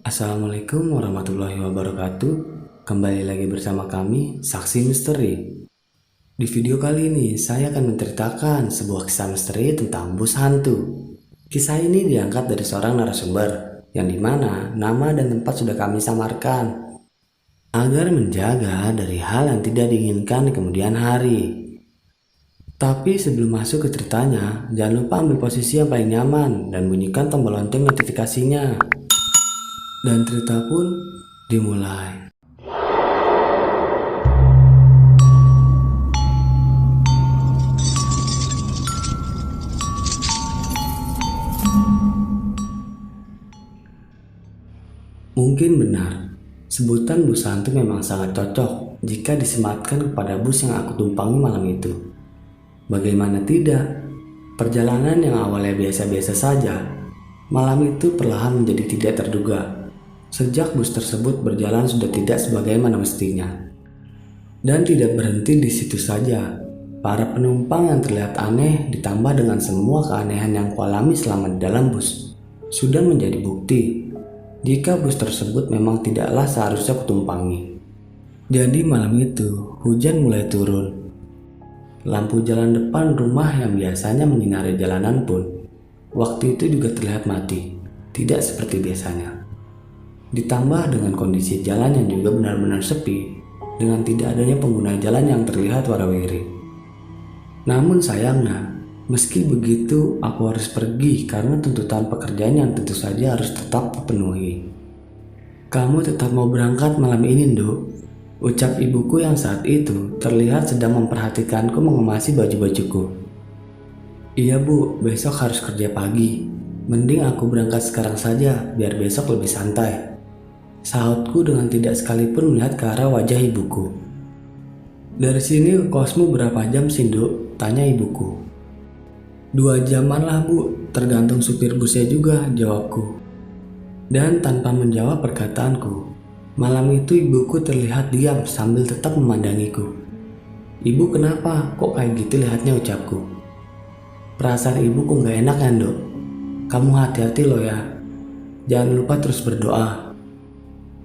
Assalamualaikum warahmatullahi wabarakatuh. Kembali lagi bersama kami, Saksi Misteri. Di video kali ini, saya akan menceritakan sebuah kisah misteri tentang bus hantu. Kisah ini diangkat dari seorang narasumber, yang dimana nama dan tempat sudah kami samarkan, agar menjaga dari hal yang tidak diinginkan di kemudian hari. Tapi sebelum masuk ke ceritanya, jangan lupa ambil posisi yang paling nyaman dan bunyikan tombol lonceng notifikasinya. Dan cerita pun dimulai. Mungkin benar, sebutan bus hantu memang sangat cocok jika disematkan kepada bus yang aku tumpangi malam itu. Bagaimana tidak, perjalanan yang awalnya biasa-biasa saja, malam itu perlahan menjadi tidak terduga. Sejak bus tersebut berjalan sudah tidak sebagaimana mestinya. Dan tidak berhenti di situ saja. Para penumpang yang terlihat aneh ditambah dengan semua keanehan yang kualami selama di dalam bus sudah menjadi bukti jika bus tersebut memang tidaklah seharusnya kutumpangi. Jadi malam itu hujan mulai turun. Lampu jalan depan rumah yang biasanya menyinari jalanan pun waktu itu juga terlihat mati, tidak seperti biasanya. Ditambah dengan kondisi jalan yang juga benar-benar sepi, dengan tidak adanya pengguna jalan yang terlihat warawiri. Namun sayangnya, meski begitu aku harus pergi karena tuntutan pekerjaan yang tentu saja harus tetap terpenuhi. "Kamu tetap mau berangkat malam ini, Nduk?" ucap ibuku yang saat itu terlihat sedang memperhatikanku mengemasi baju-bajuku. "Iya Bu, besok harus kerja pagi. Mending aku berangkat sekarang saja biar besok lebih santai," sahutku dengan tidak sekalipun melihat ke arah wajah ibuku. "Dari sini ke kosmu berapa jam sih, Nduk?" tanya ibuku. "2 jaman lah Bu, tergantung supir busnya juga," jawabku. Dan tanpa menjawab perkataanku, malam itu ibuku terlihat diam sambil tetap memandangiku. "Ibu kenapa? Kok kayak gitu lihatnya?" ucapku. "Perasaan ibuku gak enak ya, Nduk. Kamu hati-hati loh ya. Jangan lupa terus berdoa."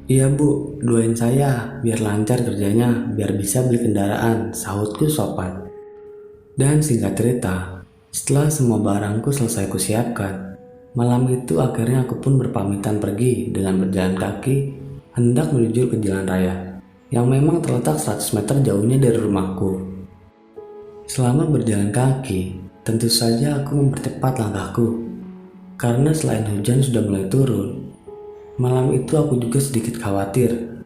"Iya Bu, doain saya biar lancar kerjanya, biar bisa beli kendaraan," sahutku sopan. Dan singkat cerita, setelah semua barangku selesai kusiapkan, malam itu akhirnya aku pun berpamitan pergi dengan berjalan kaki hendak menuju ke jalan raya yang memang terletak 100 meter jauhnya dari rumahku. Selama berjalan kaki, tentu saja aku mempercepat langkahku karena selain hujan sudah mulai turun. Malam itu aku juga sedikit khawatir.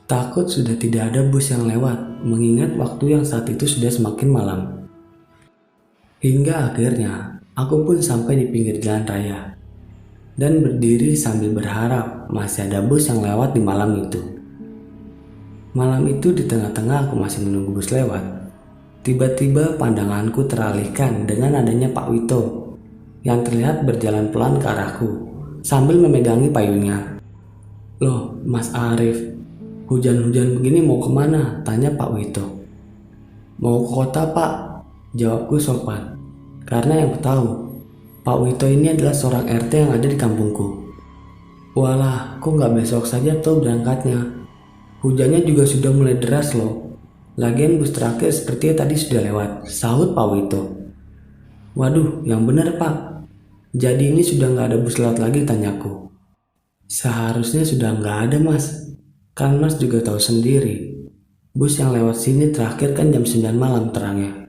Takut sudah tidak ada bus yang lewat, mengingat waktu yang saat itu sudah semakin malam. Hingga akhirnya, aku pun sampai di pinggir jalan raya dan berdiri sambil berharap masih ada bus yang lewat di malam itu. Malam itu di tengah-tengah aku masih menunggu bus lewat. Tiba-tiba pandanganku teralihkan dengan adanya Pak Wito yang terlihat berjalan pelan ke arahku sambil memegangi payungnya. "Loh, Mas Arif, hujan-hujan begini mau kemana?" tanya Pak Wito. "Mau ke kota Pak," jawabku sopan, karena yang ku tahu Pak Wito ini adalah seorang RT yang ada di kampungku. "Walah, kok nggak besok saja tuh berangkatnya? Hujannya juga sudah mulai deras loh. Lagian bus terakhir sepertinya tadi sudah lewat," sahut Pak Wito. "Waduh, yang benar Pak. Jadi ini sudah nggak ada bus lewat lagi?" tanyaku. "Seharusnya sudah nggak ada Mas. Kan Mas juga tahu sendiri. Bus yang lewat sini terakhir kan jam 9 malam terangnya."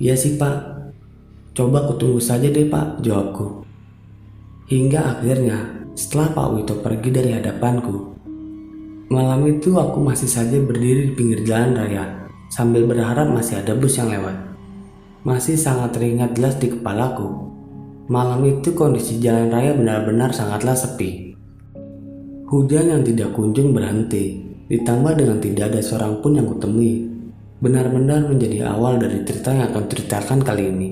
"Iya sih Pak. Coba aku tunggu saja deh Pak," jawabku. Hingga akhirnya setelah Pak Wito pergi dari hadapanku, malam itu aku masih saja berdiri di pinggir jalan raya sambil berharap masih ada bus yang lewat. Masih sangat teringat jelas di kepalaku. Malam itu kondisi jalan raya benar-benar sangatlah sepi. Hujan yang tidak kunjung berhenti, ditambah dengan tidak ada seorang pun yang kutemui, benar-benar menjadi awal dari cerita yang akan ceritakan kali ini.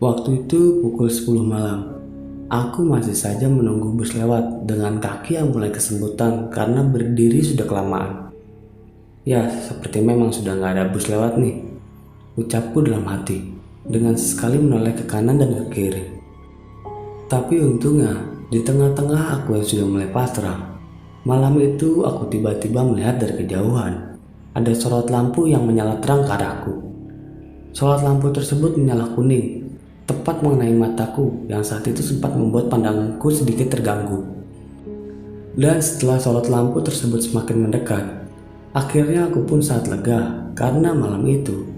Waktu itu pukul 10 malam. Aku masih saja menunggu bus lewat dengan kaki yang mulai kesemutan karena berdiri sudah kelamaan. Ya, seperti memang sudah nggak ada bus lewat nih. ucapku dalam hati, dengan sesekali menoleh ke kanan dan ke kiri. Tapi untungnya, di tengah-tengah aku yang sudah mulai pasrah, malam itu aku tiba-tiba melihat dari kejauhan ada sorot lampu yang menyala terang ke arahku. Sorot lampu tersebut menyala kuning, tepat mengenai mataku yang saat itu sempat membuat pandanganku sedikit terganggu. Dan setelah sorot lampu tersebut semakin mendekat, akhirnya aku pun sangat lega karena malam itu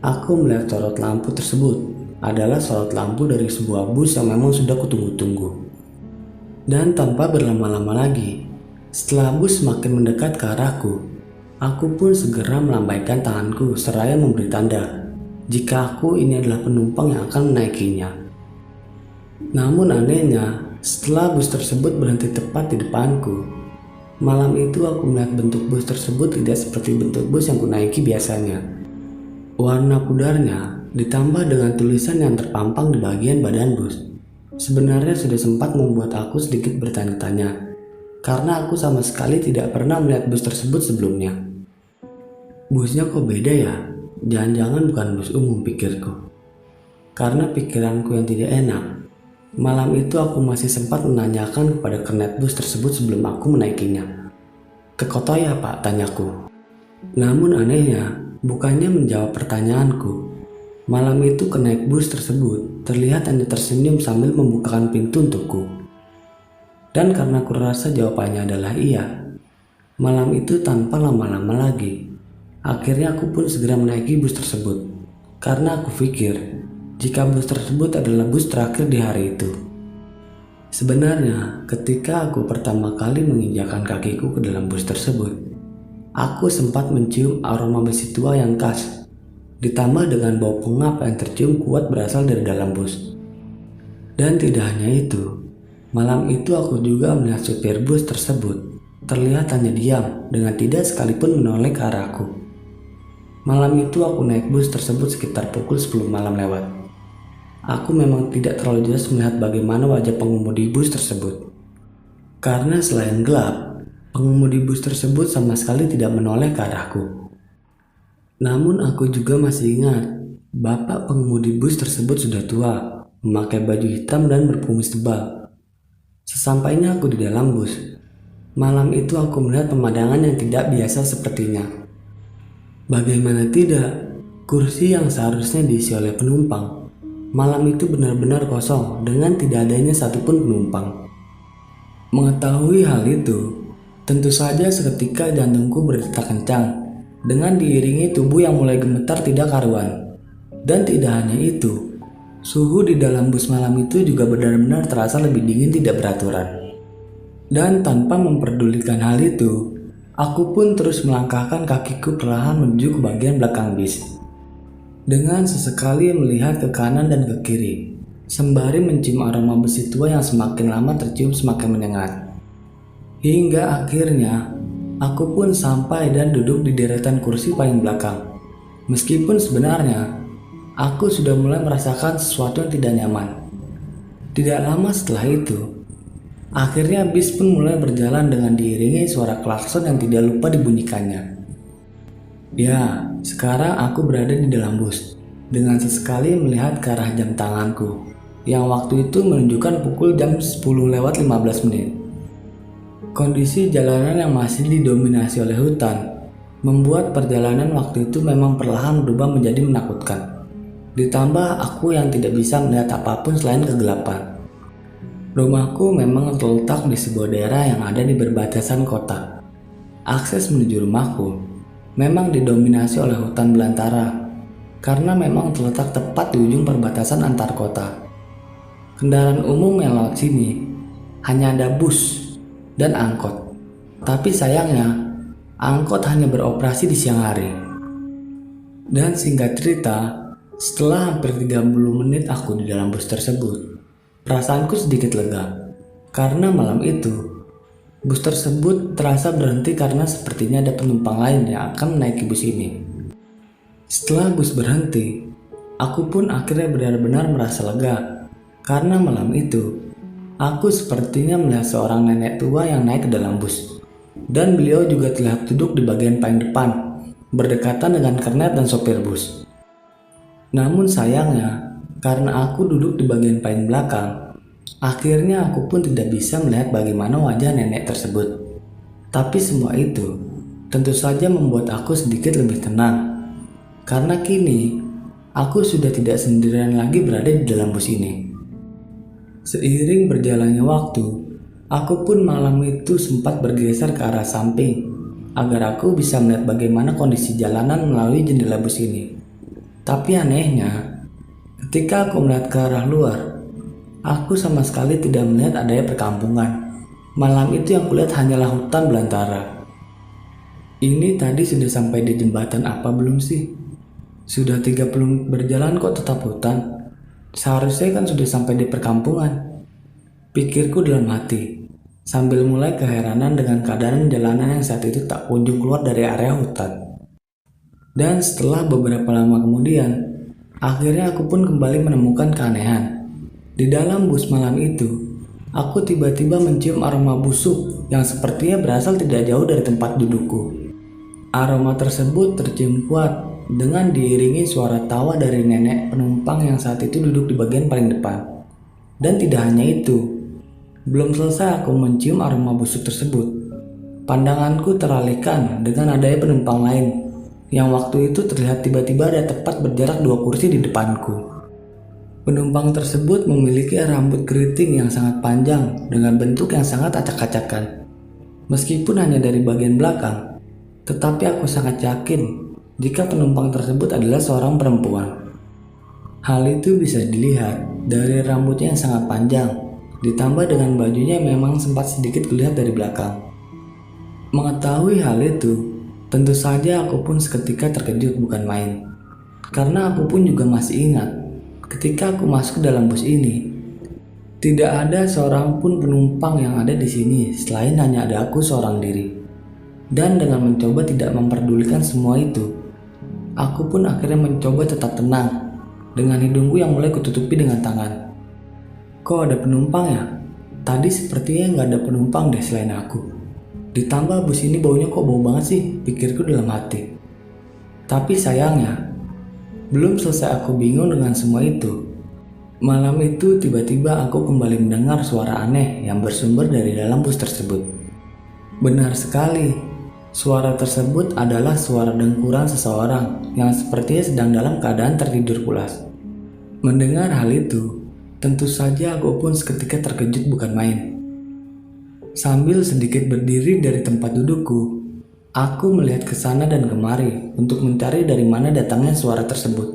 aku melihat sorot lampu tersebut adalah sorot lampu dari sebuah bus yang memang sudah kutunggu-tunggu. Dan tanpa berlama-lama lagi, setelah bus semakin mendekat ke arahku, aku pun segera melambaikan tanganku seraya memberi tanda jika aku ini adalah penumpang yang akan menaikinya. Namun anehnya, setelah bus tersebut berhenti tepat di depanku, malam itu aku melihat bentuk bus tersebut tidak seperti bentuk bus yang kunaiki biasanya. Warna pudarnya ditambah dengan tulisan yang terpampang di bagian badan bus sebenarnya sudah sempat membuat aku sedikit bertanya-tanya, karena aku sama sekali tidak pernah melihat bus tersebut sebelumnya. Busnya kok beda ya? Jangan-jangan bukan bus umum, pikirku. Karena pikiranku yang tidak enak, malam itu aku masih sempat menanyakan kepada kernet bus tersebut sebelum aku menaikinya. "Ke kota ya, Pak?" tanyaku. Namun anehnya, bukannya menjawab pertanyaanku, malam itu kernet bus tersebut terlihat hanya tersenyum sambil membukakan pintu untukku. Dan karena aku rasa jawabannya adalah iya, malam itu tanpa lama-lama lagi, akhirnya aku pun segera menaiki bus tersebut, karena aku pikir jika bus tersebut adalah bus terakhir di hari itu. Sebenarnya, ketika aku pertama kali menginjakkan kakiku ke dalam bus tersebut, aku sempat mencium aroma besi tua yang khas, ditambah dengan bau pengap yang tercium kuat berasal dari dalam bus. Dan tidak hanya itu, malam itu aku juga melihat supir bus tersebut terlihat hanya diam dengan tidak sekalipun menoleh ke arahku. Malam itu aku naik bus tersebut sekitar pukul 10 malam lewat. Aku memang tidak terlalu jelas melihat bagaimana wajah pengemudi bus tersebut. Karena selain gelap, pengemudi bus tersebut sama sekali tidak menoleh ke arahku. Namun aku juga masih ingat, bapak pengemudi bus tersebut sudah tua, memakai baju hitam dan berkumis tebal. Sesampainya aku di dalam bus, malam itu aku melihat pemandangan yang tidak biasa sepertinya. Bagaimana tidak, kursi yang seharusnya diisi oleh penumpang, malam itu benar-benar kosong dengan tidak adanya satupun penumpang. Mengetahui hal itu, tentu saja seketika jantungku berdetak kencang, dengan diiringi tubuh yang mulai gemetar tidak karuan. Dan tidak hanya itu, suhu di dalam bus malam itu juga benar-benar terasa lebih dingin tidak beraturan. Dan tanpa memperdulikan hal itu, aku pun terus melangkahkan kakiku perlahan menuju ke bagian belakang bis. Dengan sesekali melihat ke kanan dan ke kiri, sembari mencium aroma besi tua yang semakin lama tercium semakin menyengat. Hingga akhirnya, aku pun sampai dan duduk di deretan kursi paling belakang. Meskipun sebenarnya, aku sudah mulai merasakan sesuatu yang tidak nyaman. Tidak lama setelah itu, akhirnya bis pun mulai berjalan dengan diiringi suara klakson yang tidak lupa dibunyikannya. Ya, sekarang aku berada di dalam bus, dengan sesekali melihat ke arah jam tanganku, yang waktu itu menunjukkan pukul jam 10 lewat 15 menit. Kondisi jalanan yang masih didominasi oleh hutan, membuat perjalanan waktu itu memang perlahan berubah menjadi menakutkan. Ditambah aku yang tidak bisa melihat apapun selain kegelapan. Rumahku memang terletak di sebuah daerah yang ada di perbatasan kota. Akses menuju rumahku memang didominasi oleh hutan belantara, karena memang terletak tepat di ujung perbatasan antar kota. Kendaraan umum yang lewat sini hanya ada bus dan angkot. Tapi sayangnya, angkot hanya beroperasi di siang hari. Dan singkat cerita, setelah hampir 30 menit aku di dalam bus tersebut, perasaanku sedikit lega, karena malam itu, bus tersebut terasa berhenti karena sepertinya ada penumpang lain yang akan menaiki bus ini. Setelah bus berhenti, aku pun akhirnya benar-benar merasa lega, karena malam itu, aku sepertinya melihat seorang nenek tua yang naik ke dalam bus. Dan beliau juga terlihat duduk di bagian paling depan, berdekatan dengan kernet dan sopir bus. Namun sayangnya, karena aku duduk di bagian paling belakang, akhirnya aku pun tidak bisa melihat bagaimana wajah nenek tersebut. Tapi semua itu tentu saja membuat aku sedikit lebih tenang, karena kini aku sudah tidak sendirian lagi berada di dalam bus ini. Seiring berjalannya waktu, aku pun malam itu sempat bergeser ke arah samping agar aku bisa melihat bagaimana kondisi jalanan melalui jendela bus ini. Tapi anehnya, ketika aku melihat ke arah luar, aku sama sekali tidak melihat adanya perkampungan. Malam itu yang kulihat hanyalah hutan belantara. Ini tadi sudah sampai di jembatan apa belum sih? Sudah 30 menit berjalan kok tetap hutan. Seharusnya kan sudah sampai di perkampungan. Pikirku dalam hati, sambil mulai keheranan dengan keadaan jalanan yang saat itu tak kunjung keluar dari area hutan. Dan setelah beberapa lama kemudian, akhirnya aku pun kembali menemukan keanehan. Di dalam bus malam itu, aku tiba-tiba mencium aroma busuk yang sepertinya berasal tidak jauh dari tempat dudukku. Aroma tersebut tercium kuat dengan diiringi suara tawa dari nenek penumpang yang saat itu duduk di bagian paling depan. Dan tidak hanya itu, belum selesai aku mencium aroma busuk tersebut, pandanganku teralihkan dengan adanya penumpang lain yang waktu itu terlihat tiba-tiba ada tepat berjarak 2 kursi di depanku. Penumpang tersebut memiliki rambut keriting yang sangat panjang dengan bentuk yang sangat acak-acakan. Meskipun hanya dari bagian belakang, tetapi aku sangat yakin jika penumpang tersebut adalah seorang perempuan. Hal itu bisa dilihat dari rambutnya yang sangat panjang, ditambah dengan bajunya yang memang sempat sedikit terlihat dari belakang. Mengetahui hal itu, tentu saja aku pun seketika terkejut bukan main. Karena aku pun juga masih ingat, ketika aku masuk dalam bus ini, tidak ada seorang pun penumpang yang ada di sini selain hanya ada aku seorang diri. Dan dengan mencoba tidak memperdulikan semua itu, aku pun akhirnya mencoba tetap tenang dengan hidungku yang mulai kututupi dengan tangan. Kok ada penumpang ya? Tadi sepertinya nggak ada penumpang deh selain aku. Ditambah bus ini baunya kok bau banget sih, pikirku dalam hati. Tapi sayangnya, belum selesai aku bingung dengan semua itu. Malam itu tiba-tiba aku kembali mendengar suara aneh yang bersumber dari dalam bus tersebut. Benar sekali. Suara tersebut adalah suara dengkuran seseorang yang sepertinya sedang dalam keadaan tertidur pulas. Mendengar hal itu, tentu saja aku pun seketika terkejut bukan main. Sambil sedikit berdiri dari tempat dudukku, aku melihat ke sana dan kemari untuk mencari dari mana datangnya suara tersebut.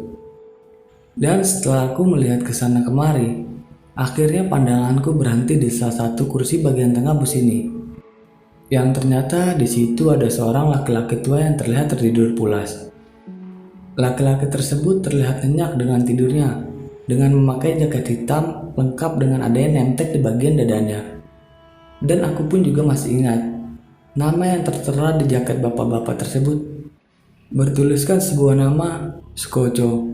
Dan setelah aku melihat ke sana kemari, akhirnya pandanganku berhenti di salah satu kursi bagian tengah bus ini. Yang ternyata di situ ada seorang laki-laki tua yang terlihat tertidur pulas. Laki-laki tersebut terlihat nyenyak dengan tidurnya, dengan memakai jaket hitam lengkap dengan adanya name tag di bagian dadanya. Dan aku pun juga masih ingat nama yang tertera di jaket bapak-bapak tersebut. Bertuliskan sebuah nama, Skojo.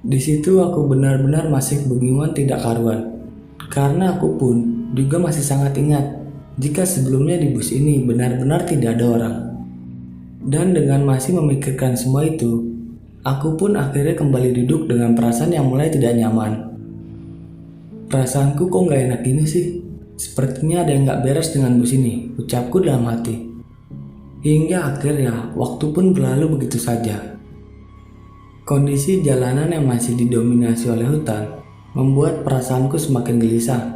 Di situ aku benar-benar masih kebingungan tidak karuan, karena aku pun juga masih sangat ingat jika sebelumnya di bus ini benar-benar tidak ada orang. Dan dengan masih memikirkan semua itu, aku pun akhirnya kembali duduk dengan perasaan yang mulai tidak nyaman. Perasaanku kok gak enak gini sih? Sepertinya ada yang gak beres dengan bus ini, ucapku dalam hati. Hingga akhirnya waktu pun berlalu begitu saja. Kondisi jalanan yang masih didominasi oleh hutan membuat perasaanku semakin gelisah.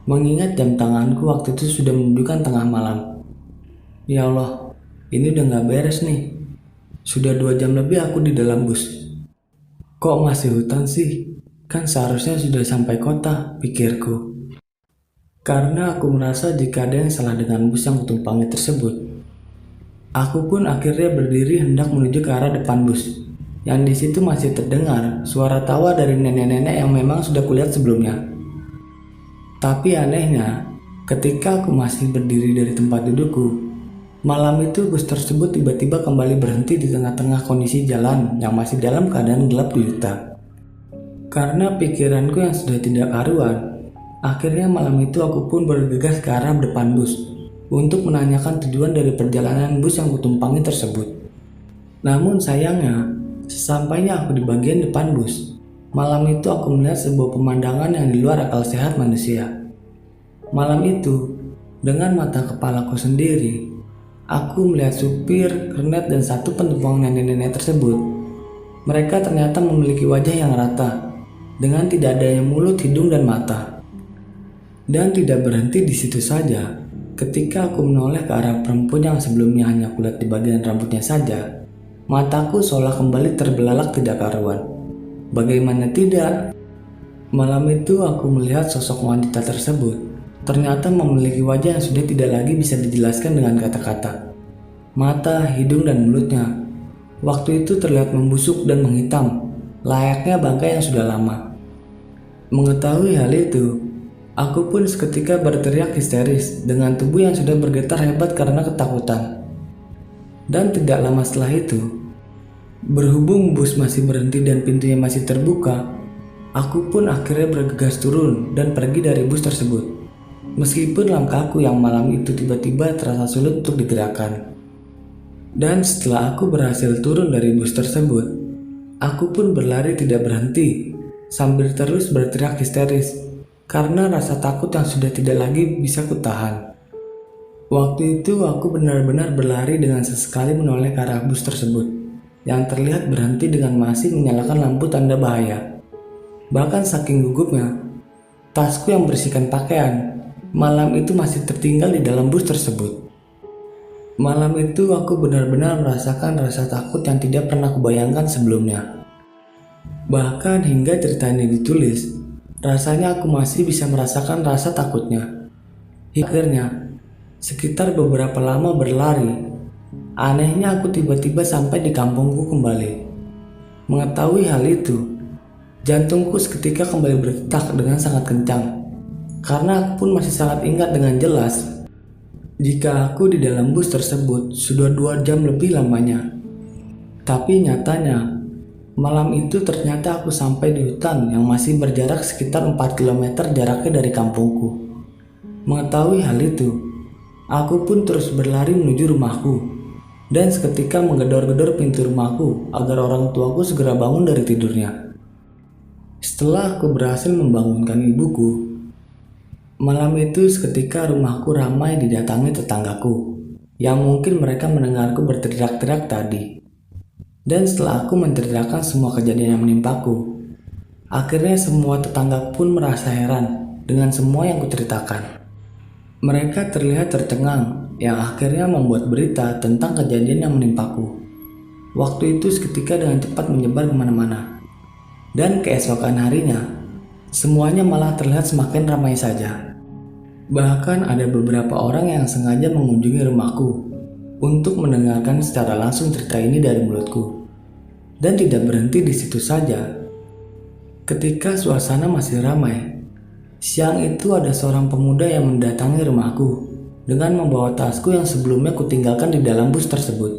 Mengingat jam tanganku waktu itu sudah menunjukkan tengah malam. Ya Allah, ini udah gak beres nih. Sudah 2 jam lebih aku di dalam bus. Kok masih hutan sih? Kan seharusnya sudah sampai kota, pikirku. Karena aku merasa jika ada yang salah dengan bus yang kutumpangi tersebut. Aku pun akhirnya berdiri hendak menuju ke arah depan bus. Yang di situ masih terdengar suara tawa dari nenek-nenek yang memang sudah kulihat sebelumnya. Tapi anehnya, ketika aku masih berdiri dari tempat dudukku, malam itu bus tersebut tiba-tiba kembali berhenti di tengah-tengah kondisi jalan yang masih dalam keadaan gelap gulita. Karena pikiranku yang sudah tidak karuan, akhirnya malam itu aku pun bergegas ke arah depan bus untuk menanyakan tujuan dari perjalanan bus yang kutumpangi tersebut. Namun sayangnya, Sesampainya aku di bagian depan bus, malam itu aku melihat sebuah pemandangan yang di luar akal sehat manusia. Malam itu, dengan mata kepalaku sendiri, aku melihat supir, kernet, dan satu penumpang nenek-nenek tersebut. Mereka ternyata memiliki wajah yang rata, dengan tidak adanya mulut, hidung, dan mata. Dan tidak berhenti di situ saja. Ketika aku menoleh ke arah perempuan yang sebelumnya hanya kulihat di bagian rambutnya saja, mataku seolah kembali terbelalak tidak karuan. Bagaimana tidak? Malam itu aku melihat sosok wanita tersebut. Ternyata memiliki wajah yang sudah tidak lagi bisa dijelaskan dengan kata-kata. Mata, hidung, dan mulutnya waktu itu terlihat membusuk dan menghitam, layaknya bangkai yang sudah lama. Mengetahui hal itu, aku pun seketika berteriak histeris dengan tubuh yang sudah bergetar hebat karena ketakutan. Dan tidak lama setelah itu, berhubung bus masih berhenti dan pintunya masih terbuka, aku pun akhirnya bergegas turun dan pergi dari bus tersebut. Meskipun langkahku yang malam itu tiba-tiba terasa sulit untuk digerakkan. Dan setelah aku berhasil turun dari bus tersebut, aku pun berlari tidak berhenti sambil terus berteriak histeris karena rasa takut yang sudah tidak lagi bisa kutahan. Waktu itu aku benar-benar berlari dengan sesekali menoleh ke arah bus tersebut yang terlihat berhenti dengan masih menyalakan lampu tanda bahaya. Bahkan saking gugupnya, tasku yang berisikan pakaian malam itu masih tertinggal di dalam bus tersebut. Malam itu aku benar-benar merasakan rasa takut yang tidak pernah kubayangkan sebelumnya. Bahkan hingga cerita ini ditulis, rasanya aku masih bisa merasakan rasa takutnya. Akhirnya, sekitar beberapa lama berlari, anehnya aku tiba-tiba sampai di kampungku kembali. Mengetahui hal itu, jantungku seketika kembali berdetak dengan sangat kencang. Karena aku pun masih sangat ingat dengan jelas jika aku di dalam bus tersebut sudah 2 jam lebih lamanya. Tapi nyatanya, malam itu ternyata aku sampai di hutan yang masih berjarak sekitar 4 km jaraknya dari kampungku. Mengetahui hal itu, aku pun terus berlari menuju rumahku dan seketika menggedor-gedor pintu rumahku agar orang tuaku segera bangun dari tidurnya. Setelah aku berhasil membangunkan ibuku, malam itu seketika rumahku ramai didatangi tetanggaku yang mungkin mereka mendengarku berteriak-teriak tadi. Dan setelah aku menceritakan semua kejadian yang menimpaku, akhirnya semua tetanggaku pun merasa heran dengan semua yang kuceritakan. Mereka terlihat tercengang yang akhirnya membuat berita tentang kejadian yang menimpaku. Waktu itu seketika dengan cepat menyebar kemana-mana. Dan keesokan harinya, semuanya malah terlihat semakin ramai saja. Bahkan ada beberapa orang yang sengaja mengunjungi rumahku untuk mendengarkan secara langsung cerita ini dari mulutku. Dan tidak berhenti di situ saja. Ketika suasana masih ramai, siang itu ada seorang pemuda yang mendatangi rumahku dengan membawa tasku yang sebelumnya kutinggalkan di dalam bus tersebut.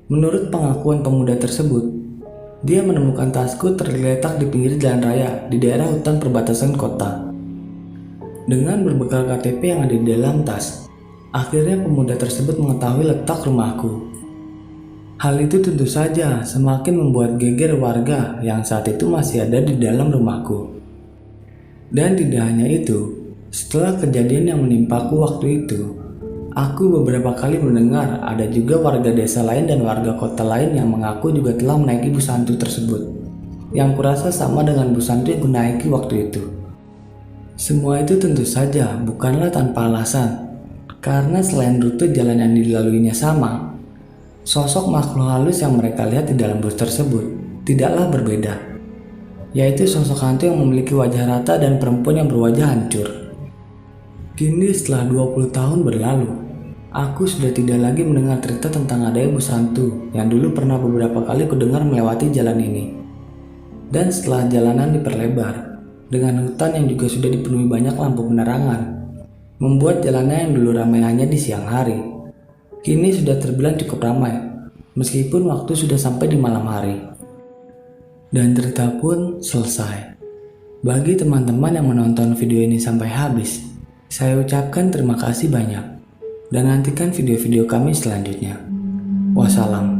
Menurut pengakuan pemuda tersebut, dia menemukan tasku tergeletak di pinggir jalan raya di daerah hutan perbatasan kota. Dengan berbekal KTP yang ada di dalam tas, akhirnya pemuda tersebut mengetahui letak rumahku. Hal itu tentu saja semakin membuat geger warga yang saat itu masih ada di dalam rumahku. Dan tidak hanya itu, setelah kejadian yang menimpaku waktu itu, aku beberapa kali mendengar ada juga warga desa lain dan warga kota lain yang mengaku juga telah menaiki bus hantu tersebut, yang kurasa sama dengan bus hantu yang kunaiki waktu itu. Semua itu tentu saja bukanlah tanpa alasan, karena selain rute jalan yang dilaluinya sama, sosok makhluk halus yang mereka lihat di dalam bus tersebut tidaklah berbeda, yaitu sosok hantu yang memiliki wajah rata dan perempuan yang berwajah hancur. Kini setelah 20 tahun berlalu, aku sudah tidak lagi mendengar cerita tentang adanya bus hantu yang dulu pernah beberapa kali kudengar melewati jalan ini. Dan setelah jalanan diperlebar, dengan hutan yang juga sudah dipenuhi banyak lampu penerangan, membuat jalannya yang dulu ramai hanya di siang hari, kini sudah terbilang cukup ramai, meskipun waktu sudah sampai di malam hari. Dan cerita pun selesai. Bagi teman-teman yang menonton video ini sampai habis, saya ucapkan terima kasih banyak, dan nantikan video-video kami selanjutnya. Wassalam.